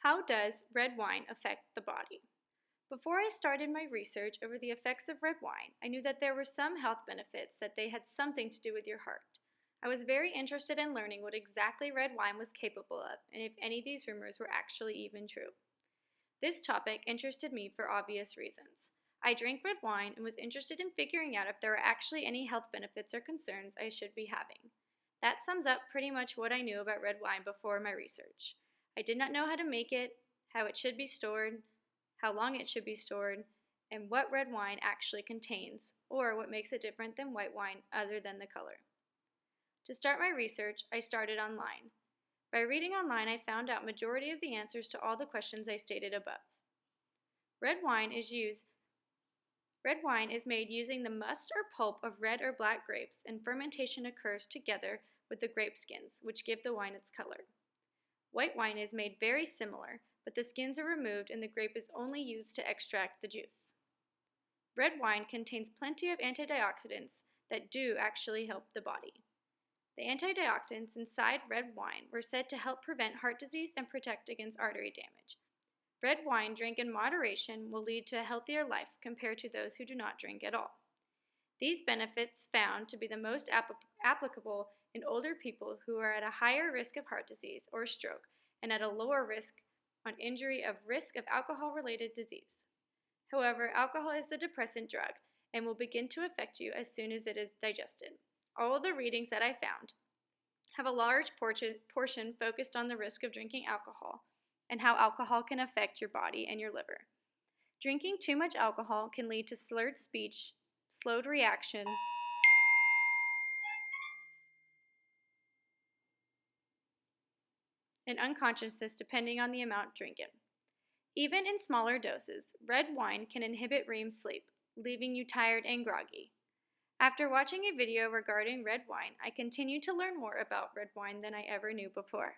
How does red wine affect the body? Before I started my research over the effects of red wine, I knew that there were some health benefits that they had something to do with your heart. I was very interested in learning what exactly red wine was capable of and if any of these rumors were actually even true. This topic interested me for obvious reasons. I drank red wine and was interested in figuring out if there were actually any health benefits or concerns I should be having. That sums up pretty much what I knew about red wine before my research. I did not know how to make it, how it should be stored, how long it should be stored, and what red wine actually contains, or what makes it different than white wine other than the color. To start my research, I started online. By reading online, I found out majority of the answers to all the questions I stated above. Red wine is made using the must or pulp of red or black grapes, and fermentation occurs together with the grape skins, which give the wine its color. White wine is made very similar, but the skins are removed and the grape is only used to extract the juice. Red wine contains plenty of antioxidants that do actually help the body. The antioxidants inside red wine were said to help prevent heart disease and protect against artery damage. Red wine drank in moderation will lead to a healthier life compared to those who do not drink at all. These benefits found to be the most applicable in older people who are at a higher risk of heart disease or stroke and at a lower risk on injury of risk of alcohol-related disease. However, alcohol is the depressant drug and will begin to affect you as soon as it is digested. All of the readings that I found have a large portion focused on the risk of drinking alcohol and how alcohol can affect your body and your liver. Drinking too much alcohol can lead to slurred speech, slowed reaction, and unconsciousness depending on the amount drinking. Even in smaller doses, red wine can inhibit REM sleep, leaving you tired and groggy. After watching a video regarding red wine, I continued to learn more about red wine than I ever knew before.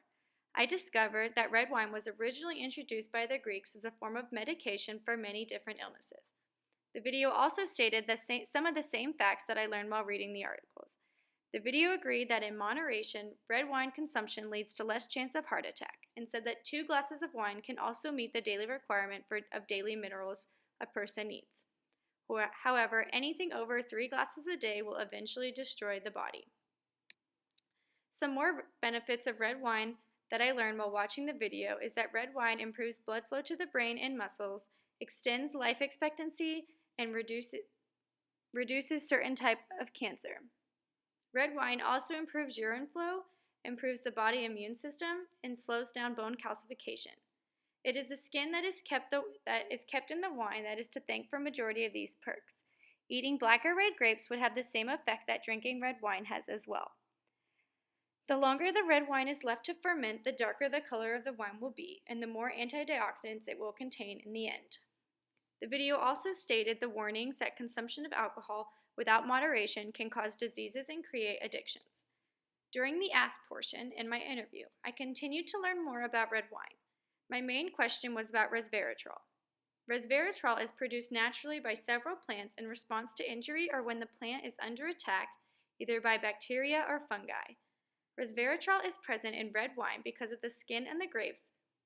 I discovered that red wine was originally introduced by the Greeks as a form of medication for many different illnesses. The video also stated some of the same facts that I learned while reading the articles. The video agreed that in moderation, red wine consumption leads to less chance of heart attack, and said that 2 glasses of wine can also meet the daily requirement of daily minerals a person needs. However, anything over 3 glasses a day will eventually destroy the body. Some more benefits of red wine that I learned while watching the video is that red wine improves blood flow to the brain and muscles, extends life expectancy, and reduces certain type of cancer. Red wine also improves urine flow, improves the body immune system, and slows down bone calcification. It is the skin that is kept in the wine that is to thank for majority of these perks. Eating black or red grapes would have the same effect that drinking red wine has as well. The longer the red wine is left to ferment, the darker the color of the wine will be, and the more antioxidants it will contain in the end. The video also stated the warnings that consumption of alcohol without moderation can cause diseases and create addictions. During the Ask portion in my interview, I continued to learn more about red wine. My main question was about resveratrol. Resveratrol is produced naturally by several plants in response to injury or when the plant is under attack, either by bacteria or fungi. Resveratrol is present in red wine because of the skin and the grapes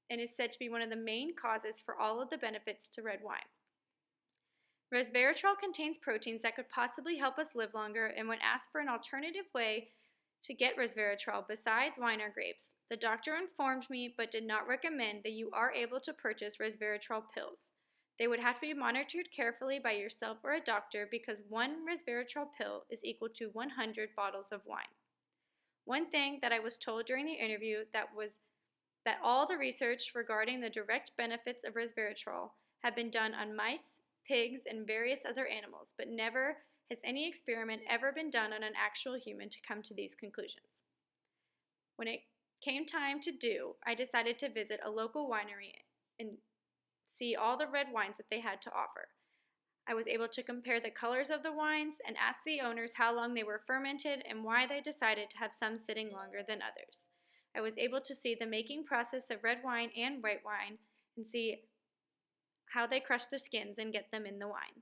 and is said to be one of the main causes for all of the benefits to red wine. Resveratrol contains proteins that could possibly help us live longer, and when asked for an alternative way to get resveratrol besides wine or grapes, the doctor informed me but did not recommend that you are able to purchase resveratrol pills. They would have to be monitored carefully by yourself or a doctor because 1 resveratrol pill is equal to 100 bottles of wine. One thing that I was told during the interview was that all the research regarding the direct benefits of resveratrol have been done on mice, pigs, and various other animals, but never has any experiment ever been done on an actual human to come to these conclusions. When it came time to do, I decided to visit a local winery and see all the red wines that they had to offer. I was able to compare the colors of the wines and ask the owners how long they were fermented and why they decided to have some sitting longer than others. I was able to see the making process of red wine and white wine and see how they crush the skins and get them in the wine.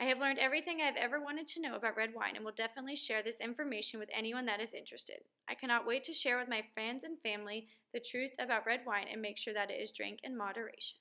I have learned everything I have ever wanted to know about red wine and will definitely share this information with anyone that is interested. I cannot wait to share with my friends and family the truth about red wine and make sure that it is drank in moderation.